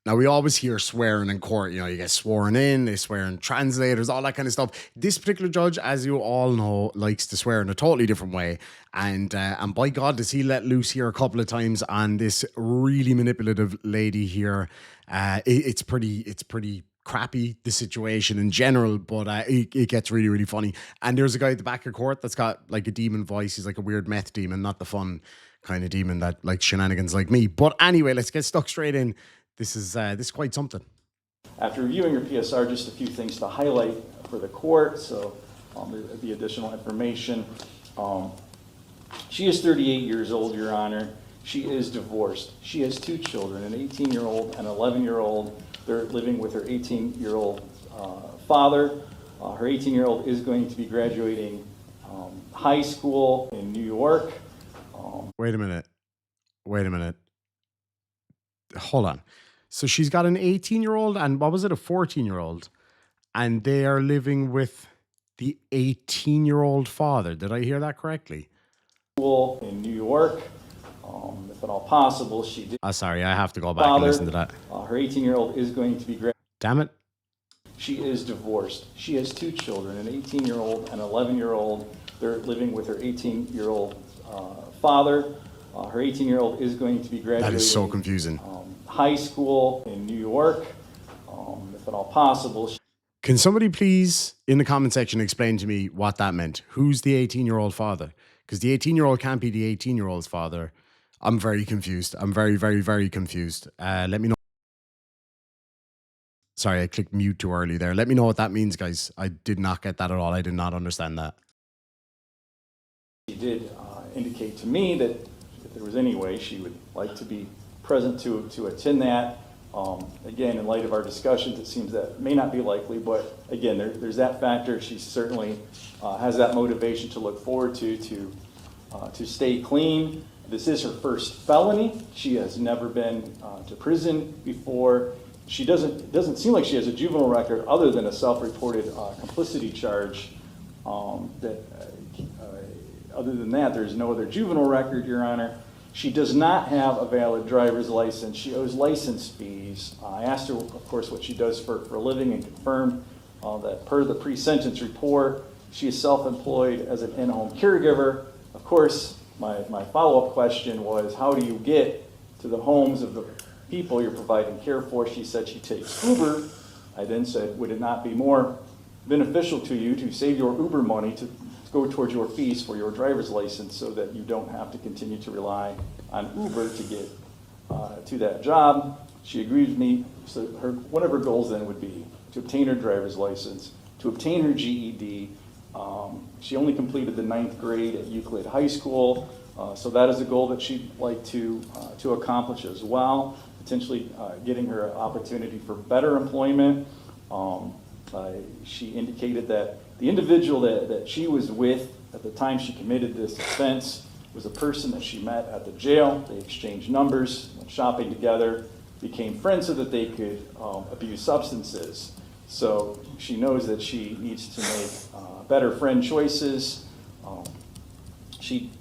Now, we always hear swearing in court. You get sworn in, they swear in translators, all that kind of stuff. This particular judge, as you all know, likes to swear in a totally different way. And by God, does he let loose here a couple of times on this really manipulative lady here. It's pretty crappy, the situation in general, but it gets really, really funny. And there's a guy at the back of court that's got like a demon voice. He's like a weird meth demon, not the fun kind of demon that likes shenanigans like me. But anyway, let's get stuck straight in. This is quite something. After reviewing your PSR, just a few things to highlight for the court, so the additional information. She is 38 years old, Your Honor. She is divorced. She has two children, an 18-year-old and an 11-year-old. They're living with her 18-year-old father. Her 18-year-old is going to be graduating high school in New York. Wait a minute. Hold on. So she's got an 18-year-old and what was it, a 14-year-old? And they are living with the 18-year-old father. Did I hear that correctly? School in New York. If at all possible, she did. Sorry, I have to go back and listen to that. Her 18-year-old is going to be Damn it. She is divorced. She has two children, an 18-year-old and an 11-year-old. They're living with her 18-year-old father. Her 18-year-old is going to be graduating. That is so confusing. High school in New York. If at all possible. Can somebody please, in the comment section, explain to me what that meant? Who's the 18-year-old father? Because the 18-year-old can't be the 18-year-old's father. I'm very confused. I'm very, very, very confused. Let me know. Sorry, I clicked mute too early there. Let me know what that means, guys. I did not get that at all. I did not understand that. She did indicate to me that if there was any way she would like to be present to attend that. Again, in light of our discussions, it seems that may not be likely, but again, there's that factor. She certainly has that motivation to look forward to stay clean. This is her first felony. She has never been to prison before. She doesn't seem like she has a juvenile record other than a self-reported complicity charge. Other than that, there's no other juvenile record, Your Honor. She does not have a valid driver's license. She owes license fees. I asked her, of course, what she does for a living and confirmed that per the pre-sentence report, she is self-employed as an in-home caregiver. Of course, my follow-up question was, how do you get to the homes of the people you're providing care for? She said she takes Uber. I then said, would it not be more beneficial to you to save your Uber money to go towards your fees for your driver's license so that you don't have to continue to rely on Uber to get to that job? She agreed with me. So one of her goals then would be to obtain her driver's license, to obtain her GED. She only completed the 9th grade at Euclid High School, so that is a goal that she'd like to accomplish as well, potentially getting her an opportunity for better employment. She indicated that the individual that she was with at the time she committed this offense was a person that she met at the jail. They exchanged numbers, went shopping together, became friends so that they could abuse substances. So she knows that she needs to make better friend choices. She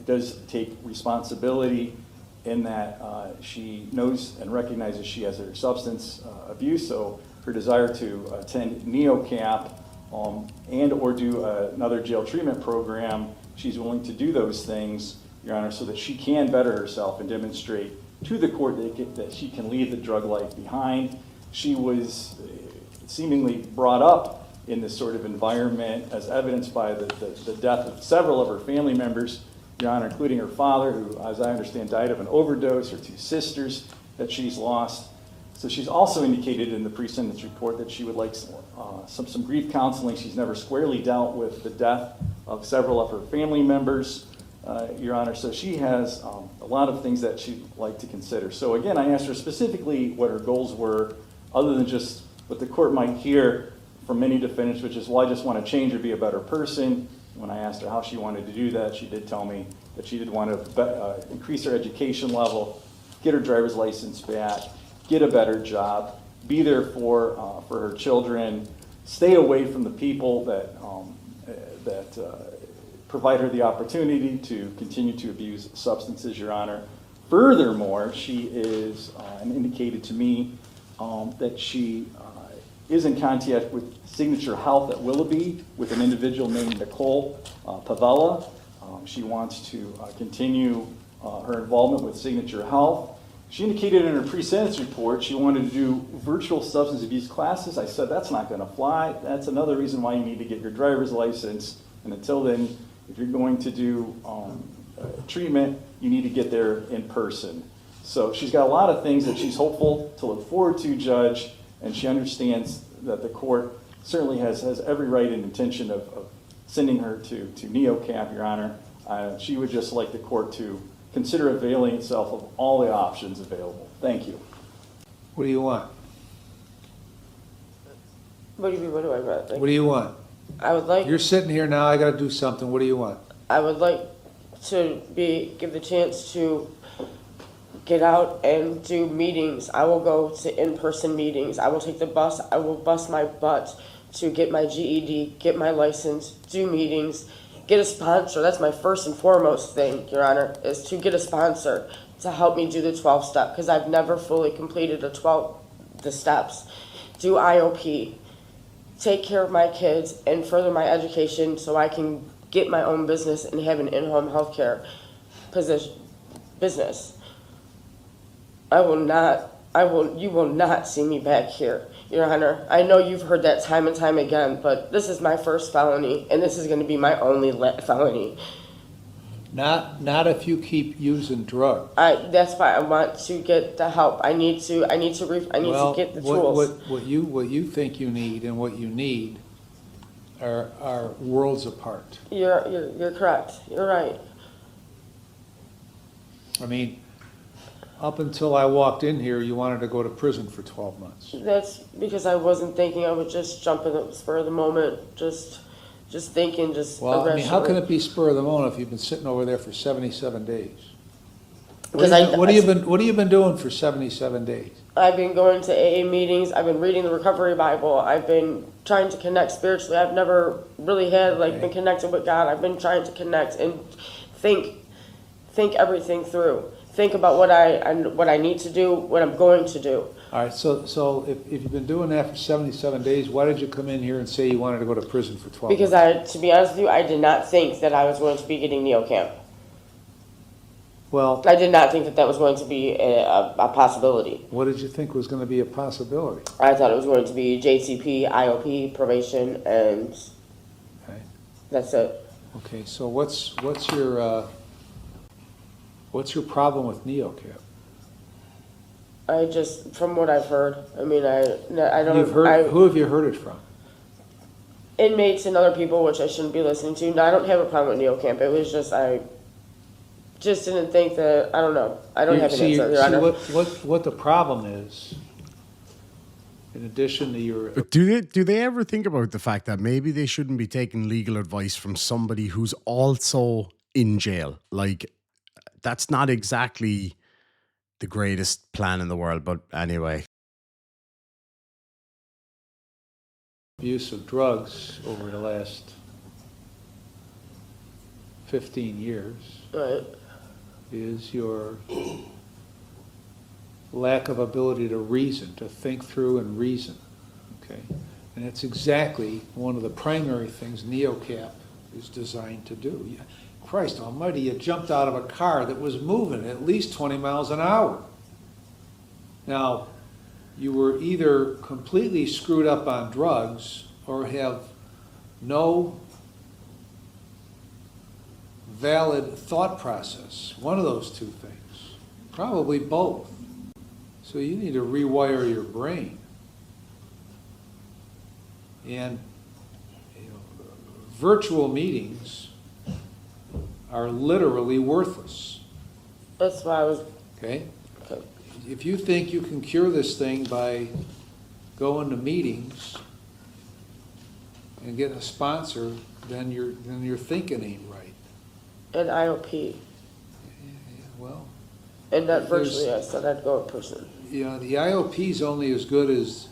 does take responsibility in that she knows and recognizes she has her substance abuse, so her desire to attend NeoCap and or do another jail treatment program, she's willing to do those things, Your Honor, so that she can better herself and demonstrate to the court that she can leave the drug life behind. She was seemingly brought up in this sort of environment, as evidenced by the death of several of her family members, Your Honor, including her father, who, as I understand, died of an overdose, her two sisters that she's lost. So she's also indicated in the pre-sentence report that she would like some grief counseling. She's never squarely dealt with the death of several of her family members, Your Honor. So she has a lot of things that she'd like to consider. So again, I asked her specifically what her goals were, other than just what the court might hear from many defendants, which is, well, I just want to change or be a better person. When I asked her how she wanted to do that, she did tell me that she did want to increase her education level, get her driver's license back, get a better job, be there for her children, stay away from the people that provide her the opportunity to continue to abuse substances, Your Honor. Furthermore, she is and indicated to me that she is in contact with Signature Health at Willoughby with an individual named Nicole Pavella. She wants to continue her involvement with Signature Health. She indicated in her pre-sentence report she wanted to do virtual substance abuse classes. I said, that's not going to fly. That's another reason why you need to get your driver's license. And until then, if you're going to do treatment, you need to get there in person. So she's got a lot of things that she's hopeful to look forward to, Judge, and she understands that the court certainly has every right and intention of sending her to NeoCap, Your Honor. She would just like the court to consider availing itself of all the options available. Thank you. What do you want? What do you mean, what do I want? Like, What do you want? I would like, You're sitting here now, I gotta do something, what do you want? I would like to give the chance to get out and do meetings. I will go to in-person meetings. I will take the bus. I will bust my butt to get my GED, get my license, do meetings, get a sponsor. That's my first and foremost thing, Your Honor, is to get a sponsor to help me do the 12-step, because I've never fully completed the steps. Do IOP, take care of my kids, and further my education so I can get my own business and have an in-home healthcare business. You will not see me back here, Your Honor. I know you've heard that time and time again, but this is my first felony, and this is going to be my only felony. Not if you keep using drugs. That's why I want to get the help. I need to get the tools. What you think you need and what you need are worlds apart. You're correct. You're right. I mean, up until I walked in here, you wanted to go to prison for 12 months. That's because I wasn't thinking. I would just jump in the spur of the moment, just thinking, Well, I mean, how can it be spur of the moment if you've been sitting over there for 77 days? Because What have you been doing for 77 days? I've been going to AA meetings. I've been reading the Recovery Bible. I've been trying to connect spiritually. I've never really had been connected with God. I've been trying to connect and think everything through. Think about what I need to do, what I'm going to do. All right, so if you've been doing that for 77 days, why did you come in here and say you wanted to go to prison for 12 Because months? to be honest with you, I did not think that I was going to be getting NeoCamp. Well, I did not think that was going to be a possibility. what did you think was going to be a possibility? I thought it was going to be JCP, IOP, probation, and Okay. that's it. Okay, so what's your problem with NeoCap? From what I've heard, I mean, I don't. Who have you heard it from? Inmates and other people, which I shouldn't be listening to. No, I don't have a problem with NeoCamp. It was just I just didn't think that. I don't know. I don't have an answer, Your Honor. What the problem is, in addition to your But do they ever think about the fact that maybe they shouldn't be taking legal advice from somebody who's also in jail? Like, that's not exactly the greatest plan in the world, but anyway. abuse of drugs over the last 15 years Right. is your lack of ability to reason, to think through and reason, okay? And that's exactly one of the primary things NeoCap is designed to do. Christ almighty, you jumped out of a car that was moving at least 20 miles an hour. Now, you were either completely screwed up on drugs or have no valid thought process. One of those two things. Probably both. So you need to rewire your brain. And virtual meetings are literally worthless. That's why I was. Okay? Okay. If you think you can cure this thing by going to meetings and getting a sponsor, then your thinking ain't right. And IOP. Well, And not virtually, I said I'd go in person. the IOP is only as good as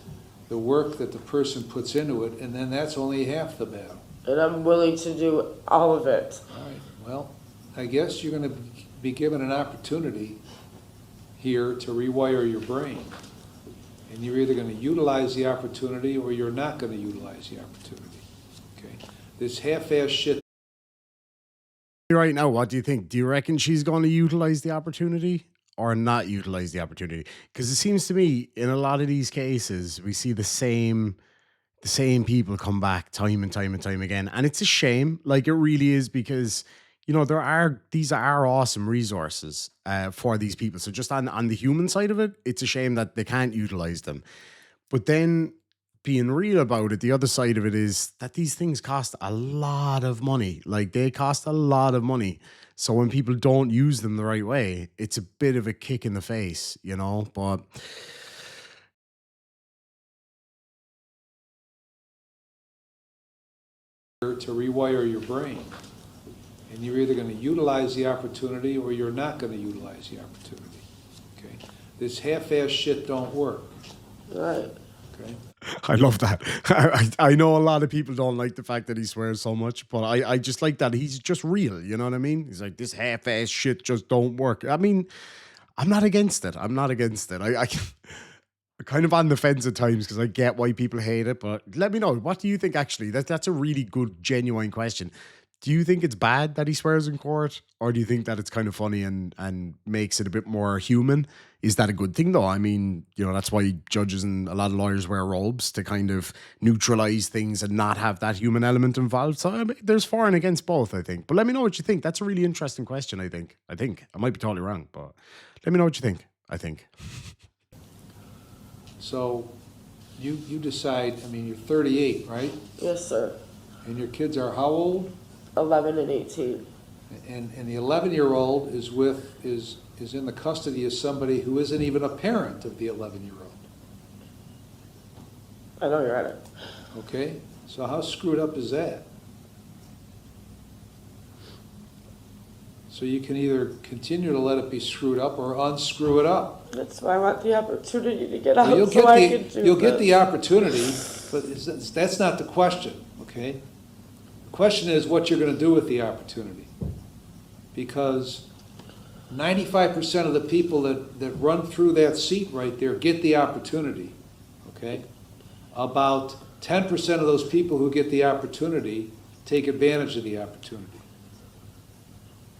the work that the person puts into it, and then that's only half the battle. And I'm willing to do all of it. All right, well, I guess you're going to be given an opportunity here to rewire your brain. And you're either going to utilize the opportunity or you're not going to utilize the opportunity. Okay? This half-ass shit. Right now, what do you think? Do you reckon she's going to utilize the opportunity or not utilize the opportunity? Because it seems to me in a lot of these cases, we see the same people come back time and time and time again. And it's a shame. Like it really is because, these are awesome resources for these people. So just on the human side of it, it's a shame that they can't utilize them. But then being real about it, the other side of it is that these things cost a lot of money. Like they cost a lot of money. So when people don't use them the right way, it's a bit of a kick in the face, but To rewire your brain. And you're either going to utilize the opportunity or you're not going to utilize the opportunity. Okay? This half-ass shit don't work. Right. Okay? I love that. I know a lot of people don't like the fact that he swears so much, but I just like that he's just real. You know what I mean? He's like, this half-ass shit just don't work. I mean, I'm not against it. I'm not against it. I'm kind of on the fence at times because I get why people hate it, but let me know. What do you think actually? That's a really good, genuine question. Do you think it's bad that he swears in court, or do you think that it's kind of funny and makes it a bit more human? Is that a good thing though? I mean, that's why judges and a lot of lawyers wear robes to kind of neutralize things and not have that human element involved. So I mean, there's for and against both, I think. But let me know what you think. That's a really interesting question, I think. I might be totally wrong, but let me know what you think, I think. So you decide, I mean, you're 38, right? Yes, sir. And your kids are how old? 11 and 18. And the 11-year-old is in the custody of somebody who isn't even a parent of the 11-year-old. I know you're right. Okay? So how screwed up is that? So you can either continue to let it be screwed up or unscrew it up. That's why I want the opportunity to get out Well, so I can do you'll get this. the opportunity, but that's not the question, okay? The question is what you're going to do with the opportunity. Because 95% of the people that run through that seat right there get the opportunity, okay? About 10% of those people who get the opportunity take advantage of the opportunity.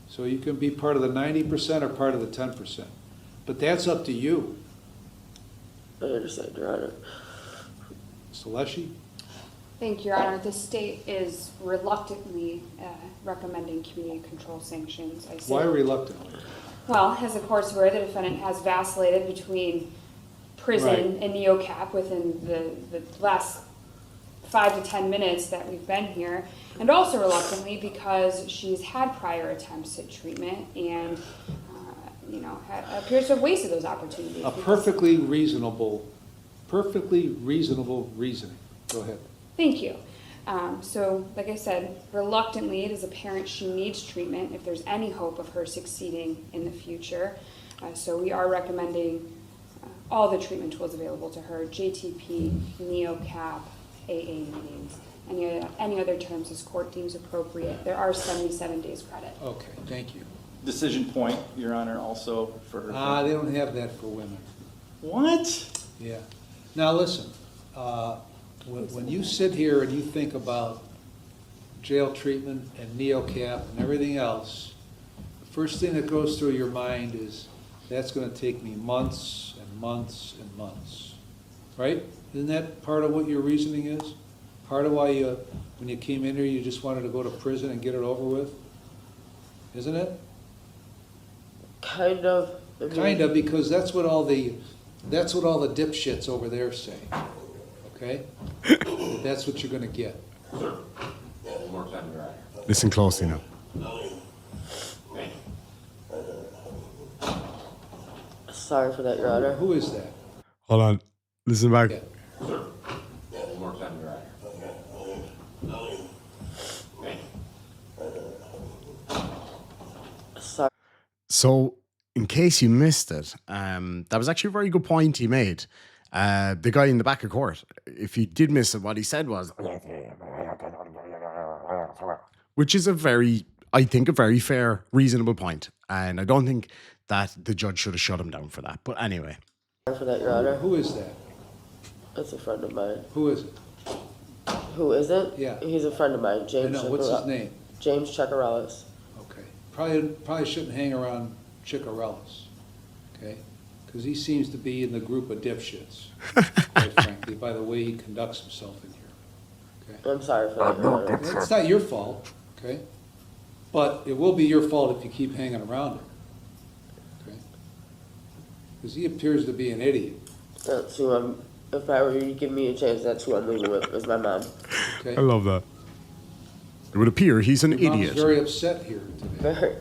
So you can be part of the 90% or part of the 10%. But that's up to you. I understand, Your Honor. Saleshi? Thank you, Your Honor. The state is reluctantly recommending community control sanctions. I say, Why reluctantly? well, as the court's aware, the defendant has vacillated between prison Right. and NeoCap within the last 5 to 10 minutes that we've been here, and also reluctantly because she's had prior attempts at treatment and appears to have wasted those opportunities. A perfectly reasonable reasoning. Go ahead. Thank you. So, like I said, reluctantly, it is apparent she needs treatment if there's any hope of her succeeding in the future. So we are recommending all the treatment tools available to her: JTP, NeoCap, AA meetings, any other terms this court deems appropriate. There are 77 days credit. Okay, thank you. Decision point, Your Honor, also for... They don't have that for women. What? Yeah. Now, listen, when you sit here and you think about jail treatment and NeoCap and everything else, the first thing that goes through your mind is, that's going to take me months and months and months, right? Isn't that part of what your reasoning is? Part of why when you came in here, you just wanted to go to prison and get it over with? Isn't it? Kind of. Kind of, because that's what all the dipshits over there say, okay? That's what you're gonna get. Listen closely now. Sorry for that, Your Honor. Who is that? Hold on. Listen back. Yeah. Sorry. So, in case you missed it, that was actually a very good point he made. The guy in the back of court, if you did miss it, what he said was, which is I think, a very fair, reasonable point. And I don't think that the judge should have shut him down for that. But anyway, For that, Your Honor. Who is that? That's a friend of mine. Who is it? Who is it? Yeah. He's a friend of mine, I James. know, what's his name? James Checarellis. Okay. Probably shouldn't hang around Chicarellis, okay? Because he seems to be in the group of dipshits, quite frankly, by the way he conducts himself in here. Okay? I'm sorry for that, Your Honor. It's not your fault, okay? But it will be your fault if you keep hanging around him, okay? Because he appears to be an idiot, That's who I'm. If I were you to give me a chance, that's who I'm leaving with. Is my mom. okay? I love that. It would appear he's an Your mom's idiot. very upset here today. Very.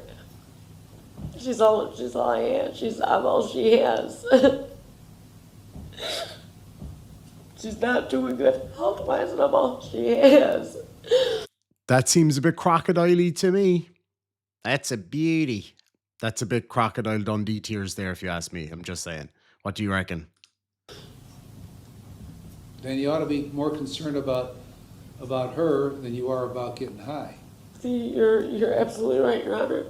She's all I am. I'm all she has. She's not doing good health-wise, and I'm all she has. That seems a bit crocodile-y to me. That's a beauty. That's a bit Crocodile Dundee tears there, if you ask me. I'm just saying. What do you reckon? Then you ought to be more concerned about her than you are about getting high. See, you're absolutely right, Your Honor.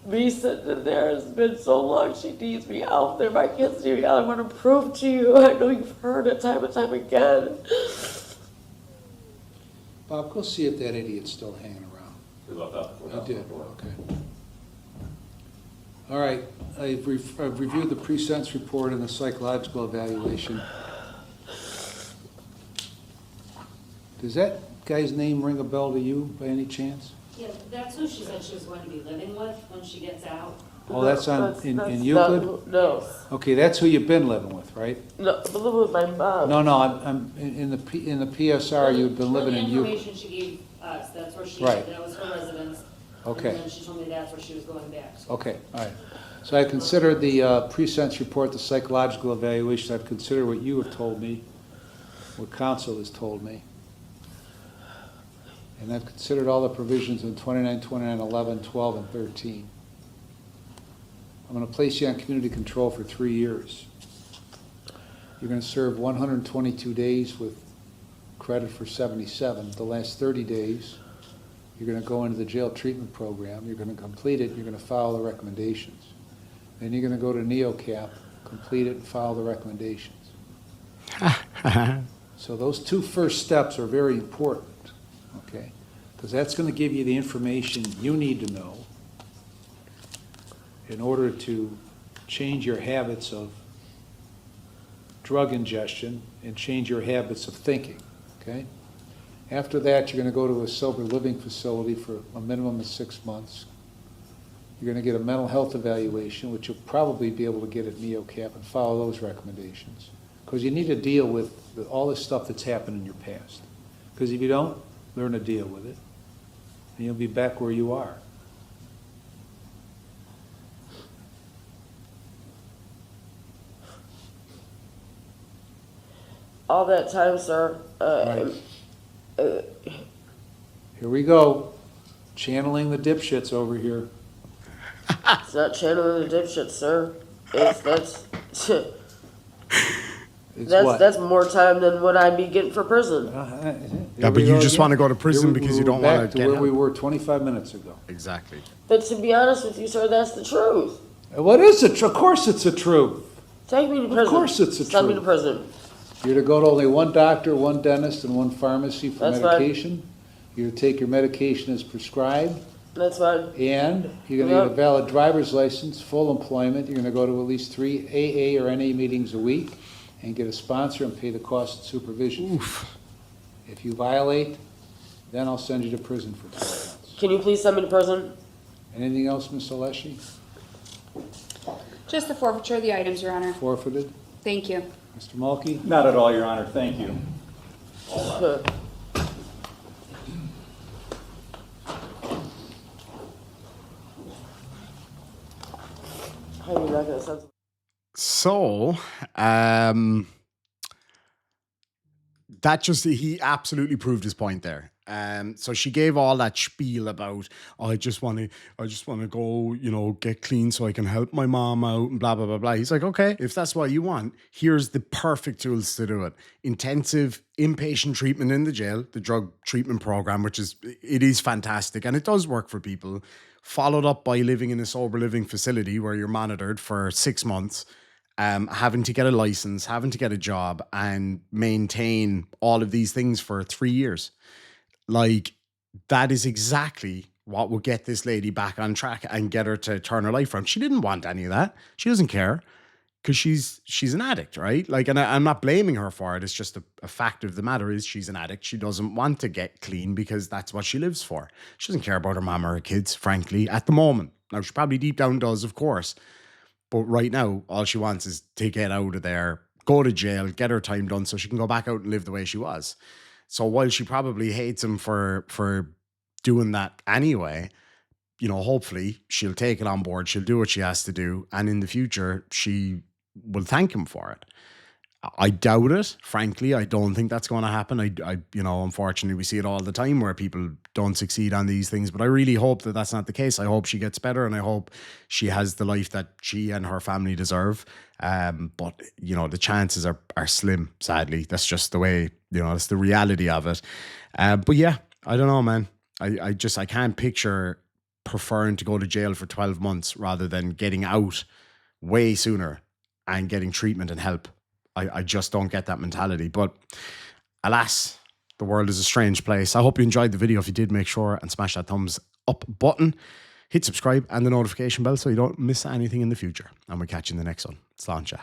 Me sitting in there has been so long. She needs me out there. My kids need me out. I want to prove to you. I know you've heard it time and time again. Bob, go see if that idiot's still hanging around. I did, okay. All right, I've reviewed the pre-sentence report and the psychological evaluation. Does that guy's name ring a bell to you by any chance? Yeah, that's who she said she was going to be living with when she gets out. Oh, that's in That's Euclid? not- no, Okay, that's who you've been living with, right? no, I'm living with my mom. No, I'm in the PSR, you've been living in The Euclid. information she gave us, that's where she, Right. that was her residence. Okay. And then she told me that's where she was going back. So Okay, all right. So I considered the pre-sentence report, the psychological evaluation, I've considered what you have told me, what counsel has told me. And I've considered all the provisions in 29, 29, 11, 12, and 13. I'm going to place you on community control for 3 years. You're going to serve 122 days with credit for 77. The last 30 days, you're going to go into the jail treatment program. You're going to complete it. You're going to follow the recommendations. Then you're going to go to NeoCap, complete it, and follow the recommendations. So those two first steps are very important, okay? Because that's going to give you the information you need to know in order to change your habits of drug ingestion and change your habits of thinking, okay? After that, you're going to go to a sober living facility for a minimum of 6 months. You're going to get a mental health evaluation, which you'll probably be able to get at NeoCap, and follow those recommendations. Because you need to deal with all this stuff that's happened in your past. Because if you don't, learn to deal with it, and you'll be back where you are. All that time, sir. Right. Here we go. Channeling the dipshits over here. It's not channeling the dipshit, sir. That's It's what? that's more time than what I'd be getting for prison. Yeah, but you just want to go to prison because you don't want to get where we help. were 25 minutes ago. Exactly. But to be honest with you, sir, that's the truth. What is it? Of course it's the truth. Take me to prison. Of course it's the Send me to truth. prison. You're to go to only one doctor, one dentist, and one pharmacy for That's fine. medication. You're to take your medication as prescribed, That's fine. and you're gonna get a Yep. valid driver's license, full employment. You're gonna go to at least 3 AA or NA meetings a week, and get a sponsor and pay the cost of supervision. If you violate, then I'll send you to prison for 12 months. Can you please send me to prison? Anything else, Ms. Alessi? Just the forfeiture of the items, Your Honor. Forfeited? Thank you. Mr. Mulkey? Not at all, Your Honor, thank you. How are you not gonna send? So, that just, he absolutely proved his point there. So she gave all that spiel about, oh, I just want to go, get clean so I can help my mom out and blah, blah, blah, blah. He's like, okay, if that's what you want, here's the perfect tools to do it. Intensive inpatient treatment in the jail, the drug treatment program, it is fantastic and it does work for people. followed up by living in a sober living facility where you're monitored for 6 months, having to get a license, having to get a job, and maintain all of these things for 3 years. Like, that is exactly what would get this lady back on track and get her to turn her life around. She didn't want any of that. She doesn't care because she's an addict, right? Like, and I'm not blaming her for it. It's just a fact of the matter is she's an addict. She doesn't want to get clean because that's what she lives for. She doesn't care about her mom or her kids, frankly, at the moment. Now, she probably deep down does, of course. But right now, all she wants is to get out of there, go to jail, get her time done so she can go back out and live the way she was. So while she probably hates him for doing that anyway, you know, hopefully she'll take it on board. She'll do what she has to do. And in the future, she will thank him for it. I doubt it. Frankly, I don't think that's going to happen. You know, unfortunately, we see it all the time where people don't succeed on these things. But I really hope that that's not the case. I hope she gets better, and I hope she has the life that she and her family deserve. But you know, the chances are slim. Sadly, that's just the way. You know, that's the reality of it. But yeah, I don't know, man. I can't picture preferring to go to jail for 12 months rather than getting out way sooner and getting treatment and help. I just don't get that mentality. But alas, the world is a strange place. I hope you enjoyed the video. If you did, make sure and smash that thumbs up button. Hit subscribe and the notification bell so you don't miss anything in the future. And we'll catch you in the next one. Slán.